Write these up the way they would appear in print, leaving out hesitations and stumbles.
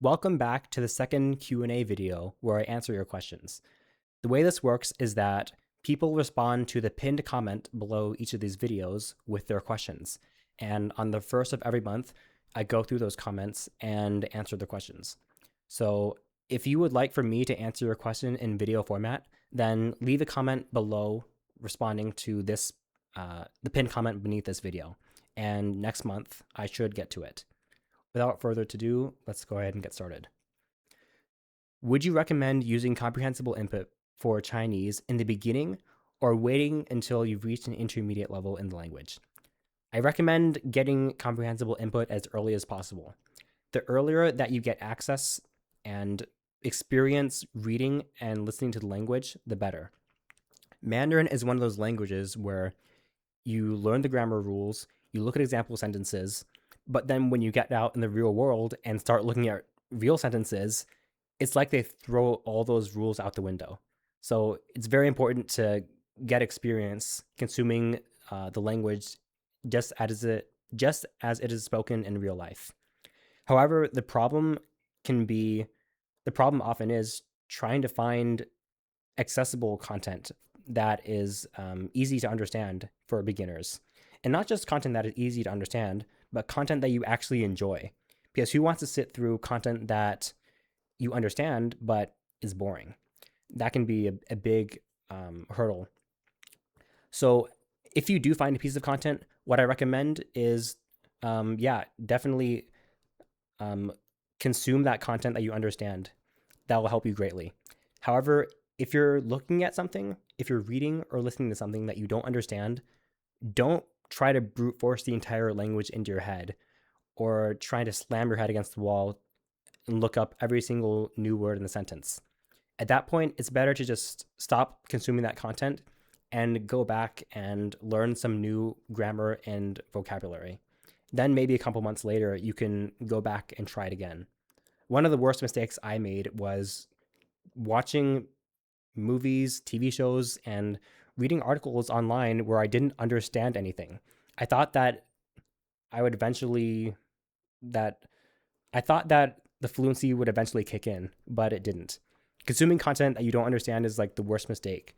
Welcome back to the second Q&A video where I answer your questions. The way this works is that people respond to the pinned comment below each of these videos with their questions. And on the first of every month, I go through those comments and answer the questions. So if you would like for me to answer your question in video format, then leave a comment below responding to this, the pinned comment beneath this video. And next month, I should get to it. Without further ado, let's go ahead and get started. Would you recommend using comprehensible input for Chinese in the beginning or waiting until you've reached an intermediate level in the language? I recommend getting comprehensible input as early as possible. The earlier that you get access and experience reading and listening to the language, the better. Mandarin is one of those languages where you learn the grammar rules, you look at example sentences, but then when you get out in the real world and start looking at real sentences, it's like they throw all those rules out the window. So it's very important to get experience consuming the language just as it is spoken in real life. However, the problem often is trying to find accessible content that is easy to understand for beginners. And not just content that is easy to understand, but content that you actually enjoy. Because who wants to sit through content that you understand but is boring? That can be a big hurdle. So if you do find a piece of content, what I recommend is, definitely consume that content that you understand. That will help you greatly. However, if you're looking at something, if you're reading or listening to something that you don't understand, don't try to brute force the entire language into your head or try to slam your head against the wall and look up every single new word in the sentence. At that point, it's better to just stop consuming that content and go back and learn some new grammar and vocabulary. Then maybe a couple months later, you can go back and try it again. One of the worst mistakes I made was watching movies, TV shows, and reading articles online where I didn't understand anything. I thought that the fluency would eventually kick in, but it didn't. Consuming content that you don't understand is like the worst mistake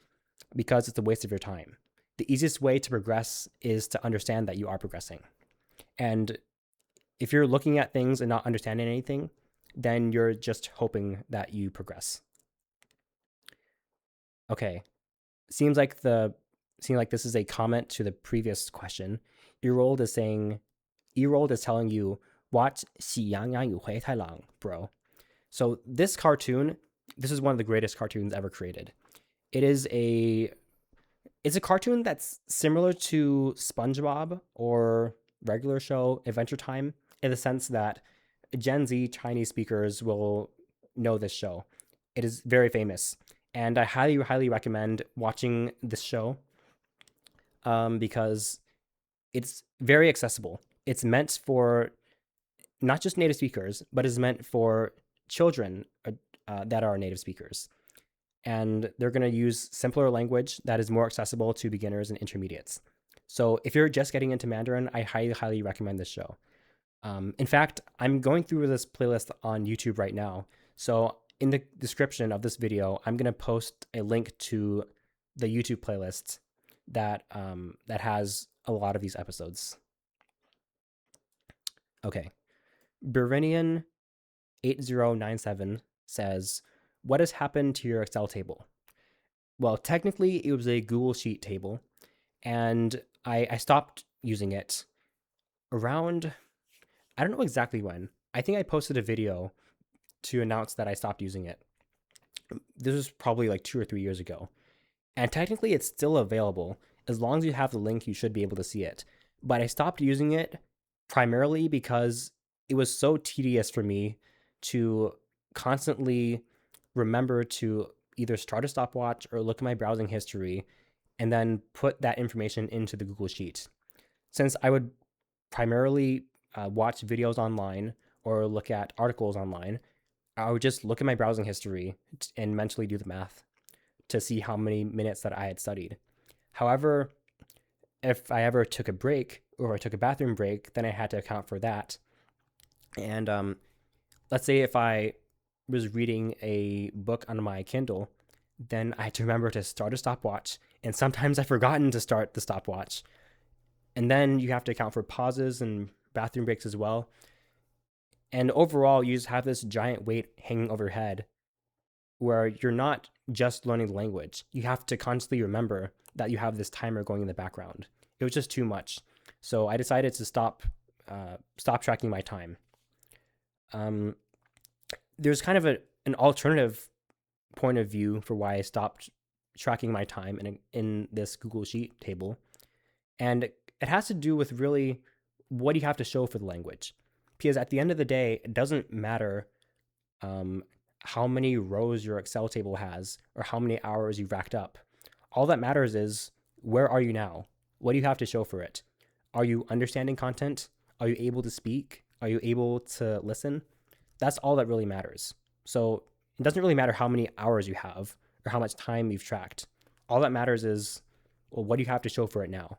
because it's a waste of your time. The easiest way to progress is to understand that you are progressing. And if you're looking at things and not understanding anything, then you're just hoping that you progress. Okay. Seems like this is a comment to the previous question. Erold is telling you, watch 喜羊羊与灰太狼, bro. So this is one of the greatest cartoons ever created. It's a cartoon that's similar to SpongeBob or regular show Adventure Time in the sense that Gen Z Chinese speakers will know this show. It is very famous. And I highly, highly recommend watching this show because it's very accessible. It's meant for not just native speakers, but is meant for children that are native speakers. And they're going to use simpler language that is more accessible to beginners and intermediates. So if you're just getting into Mandarin, I highly, highly recommend this show. In fact, I'm going through this playlist on YouTube right now. So in the description of this video, I'm going to post a link to the YouTube playlist that has a lot of these episodes. Okay. Berenian 8097 says, what has happened to your Excel table? Well, technically, it was a Google Sheet table, and I stopped using it around, I don't know exactly when. I think I posted a video to announce that I stopped using it. This was probably like 2 or 3 years ago. And technically, it's still available. As long as you have the link, you should be able to see it. But I stopped using it primarily because it was so tedious for me to constantly remember to either start a stopwatch or look at my browsing history and then put that information into the Google Sheet. Since I would primarily watch videos online or look at articles online, I would just look at my browsing history and mentally do the math to see how many minutes that I had studied. However, if I ever took a break or I took a bathroom break, then I had to account for that. And let's say if I was reading a book on my Kindle, then I had to remember to start a stopwatch. And sometimes I've forgotten to start the stopwatch. And then you have to account for pauses and bathroom breaks as well. And overall, you just have this giant weight hanging over your head where you're not just learning the language. You have to constantly remember that you have this timer going in the background. It was just too much. So I decided to stop tracking my time. Um, there's kind of an alternative point of view for why I stopped tracking my time in this Google Sheet table. And it has to do with really what do you have to show for the language. Because at the end of the day, it doesn't matter um, how many rows your Excel table has or how many hours you've racked up. All that matters is where are you now? What do you have to show for it? Are you understanding content? Are you able to speak? Are you able to listen? That's all that really matters. So it doesn't really matter how many hours you have or how much time you've tracked. All that matters is, well, what do you have to show for it now?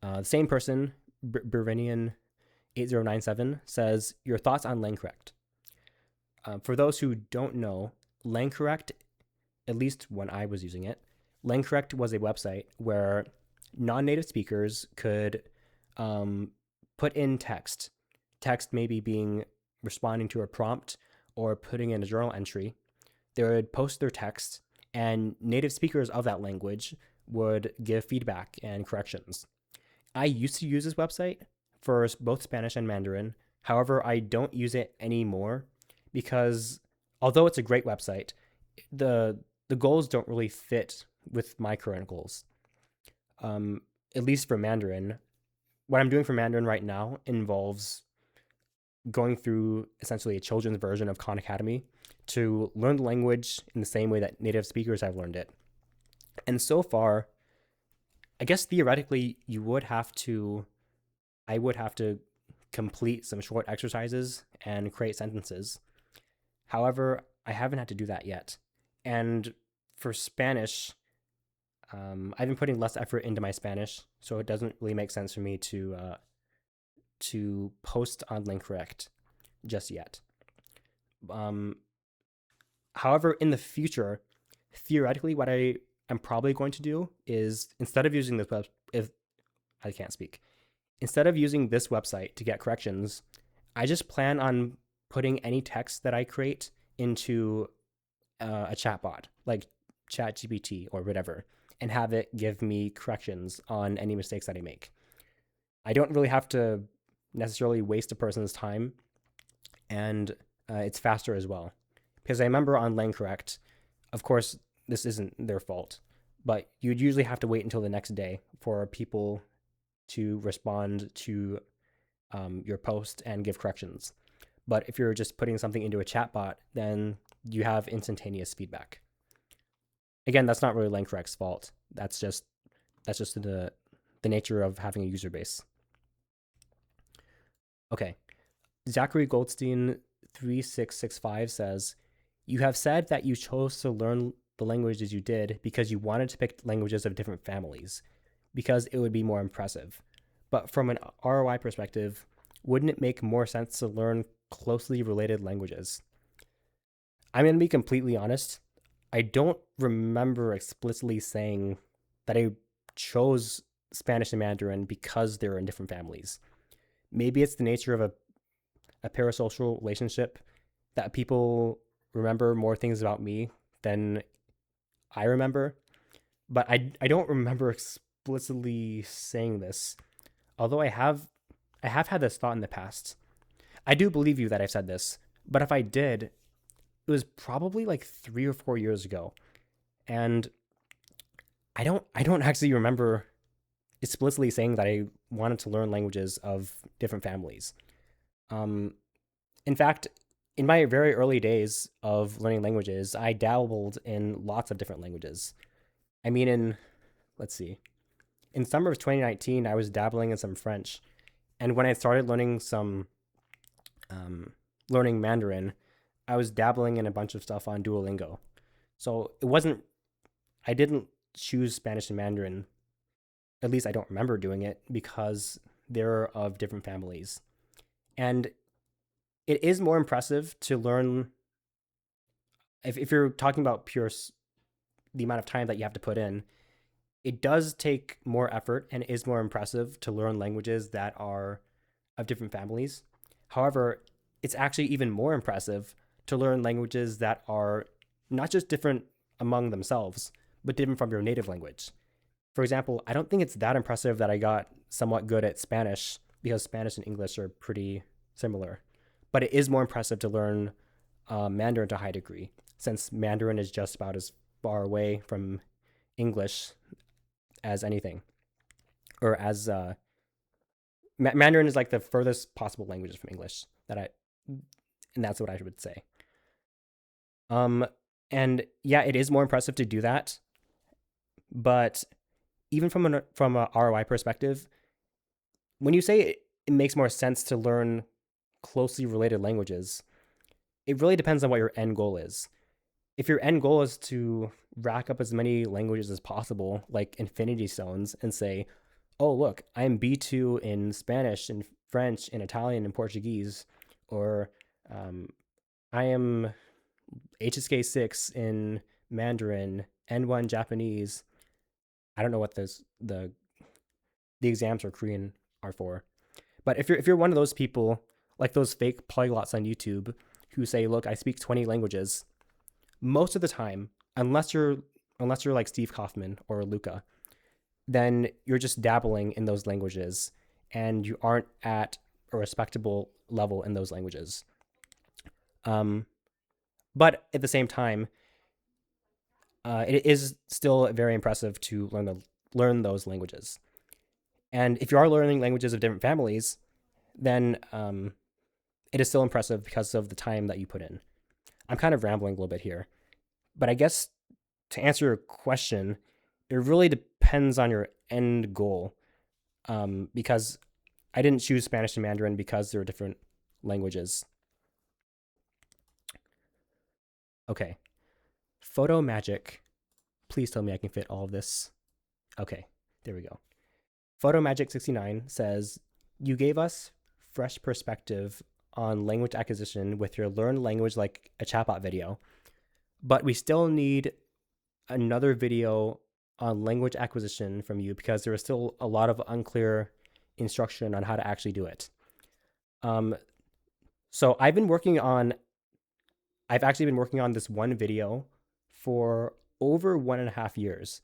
The same person, Bervinian8097, says, your thoughts on LangCorrect. For those who don't know, LangCorrect, at least when I was using it, LangCorrect was a website where non-native speakers could put in text maybe being responding to a prompt or putting in a journal entry. They would post their text, and native speakers of that language would give feedback and corrections. I used to use this website for both Spanish and Mandarin. However, I don't use it anymore because although it's a great website, the goals don't really fit with my current goals. At least for Mandarin, what I'm doing for Mandarin right now involves going through essentially a children's version of Khan Academy to learn the language in the same way that native speakers have learned it. And so far, I guess theoretically I would have to complete some short exercises and create sentences. However, I haven't had to do that yet. And for Spanish, I've been putting less effort into my Spanish, so it doesn't really make sense for me to post on LangCorrect just yet. However, in the future, theoretically, what I'm probably going to do is instead of using this if I can't speak, instead of using this website to get corrections, I just plan on putting any text that I create into a chatbot like ChatGPT or whatever, and have it give me corrections on any mistakes that I make. I don't really have to necessarily waste a person's time, and it's faster as well. Because I remember on LangCorrect, of course, this isn't their fault, but you'd usually have to wait until the next day for people to respond to your post and give corrections. But if you're just putting something into a chatbot, then you have instantaneous feedback. Again, that's not really LangCorrect's fault. That's just the nature of having a user base. Okay. Zachary Goldstein 3665 says, you have said that you chose to learn the languages you did because you wanted to pick languages of different families, because it would be more impressive. But from an ROI perspective, wouldn't it make more sense to learn closely related languages? I'm going to be completely honest. I don't remember explicitly saying that I chose Spanish and Mandarin because they're in different families. Maybe it's the nature of a parasocial relationship that people remember more things about me than I remember. But I don't remember explicitly saying this, although I have had this thought in the past. I do believe you that I've said this, but if I did, it was probably like 3 or 4 years ago, and I don't actually remember explicitly saying that I wanted to learn languages of different families. Um, in fact, in my very early days of learning languages, I dabbled in lots of different languages. I mean, let's see, in summer of 2019, I was dabbling in some French, and when I started learning Mandarin, I was dabbling in a bunch of stuff on Duolingo. So I didn't choose Spanish and Mandarin. At least I don't remember doing it because they're of different families. And it is more impressive to learn, if you're talking about the amount of time that you have to put in, it does take more effort and is more impressive to learn languages that are of different families. However, it's actually even more impressive to learn languages that are not just different among themselves, but different from your native language. For example, I don't think it's that impressive that I got somewhat good at Spanish, because Spanish and English are pretty similar. But it is more impressive to learn Mandarin to a high degree, since Mandarin is just about as far away from English as anything, or as Mandarin is like the furthest possible languages from English and that's what I would say. And yeah, it is more impressive to do that, but even from a ROI perspective, when you say it makes more sense to learn closely related languages, it really depends on what your end goal is. If your end goal is to rack up as many languages as possible, like infinity stones, and say, oh, look, I'm B2 in Spanish and French and Italian and Portuguese, or I am HSK 6 in Mandarin, N1 Japanese. I don't know what the exams for Korean are for. But if you're one of those people, like those fake polyglots on YouTube who say, look, I speak 20 languages, most of the time, unless you're like Steve Kaufman or Luca, then you're just dabbling in those languages and you aren't at a respectable level in those languages. But at the same time, it is still very impressive to learn those languages. And if you are learning languages of different families, then it is still impressive because of the time that you put in. I'm kind of rambling a little bit here, but I guess to answer your question, it really depends on your end goal, because I didn't choose Spanish and Mandarin because they're different languages. Okay. Photo Magic. Please tell me I can fit all of this. Okay, there we go. Photo Magic 69 says, you gave us fresh perspective on language acquisition with your Learn Language Like a Chatbot video, but we still need another video on language acquisition from you because there is still a lot of unclear instruction on how to actually do it. So I've actually been working on this one video for over 1.5 years.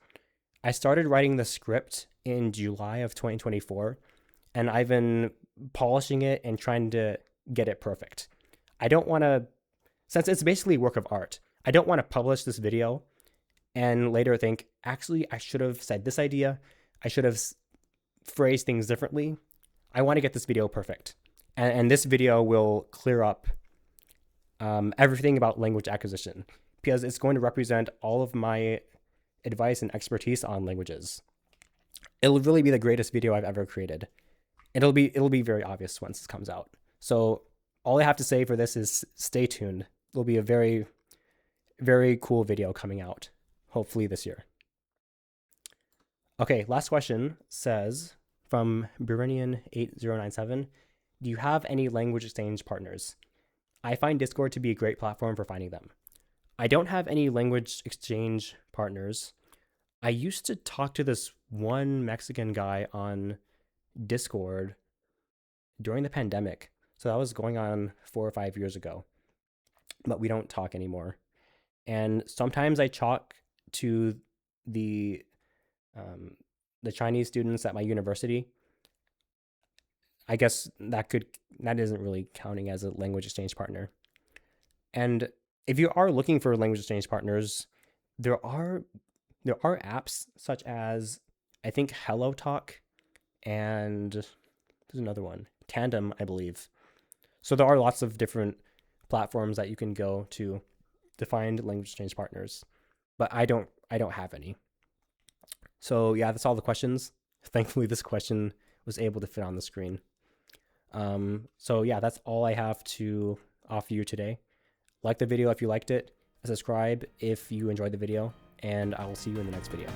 I started writing the script in July of 2024, and I've been polishing it and trying to get it perfect. I don't want to, since it's basically a work of art, I don't want to publish this video and later think, actually, I should have said this idea. I should have phrased things differently. I want to get this video perfect. And this video will clear up everything about language acquisition, because it's going to represent all of my advice and expertise on languages. It'll really be the greatest video I've ever created. It'll be very obvious once this comes out. So all I have to say for this is stay tuned. There'll be a very, very cool video coming out, hopefully this year. Okay, last question says, from Burinian8097, do you have any language exchange partners? I find Discord to be a great platform for finding them. I don't have any language exchange partners. I used to talk to this one Mexican guy on Discord during the pandemic. So that was going on 4 or 5 years ago, but we don't talk anymore. And sometimes I talk to the Chinese students at my university. I guess that isn't really counting as a language exchange partner. And if you are looking for language exchange partners, there are apps such as, I think, HelloTalk, and there's another one, Tandem, I believe. So there are lots of different platforms that you can go to find language exchange partners, but I don't have any. So yeah, that's all the questions. Thankfully, this question was able to fit on the screen. So yeah, that's all I have to offer you today. Like the video if you liked it, subscribe if you enjoyed the video, and I will see you in the next video.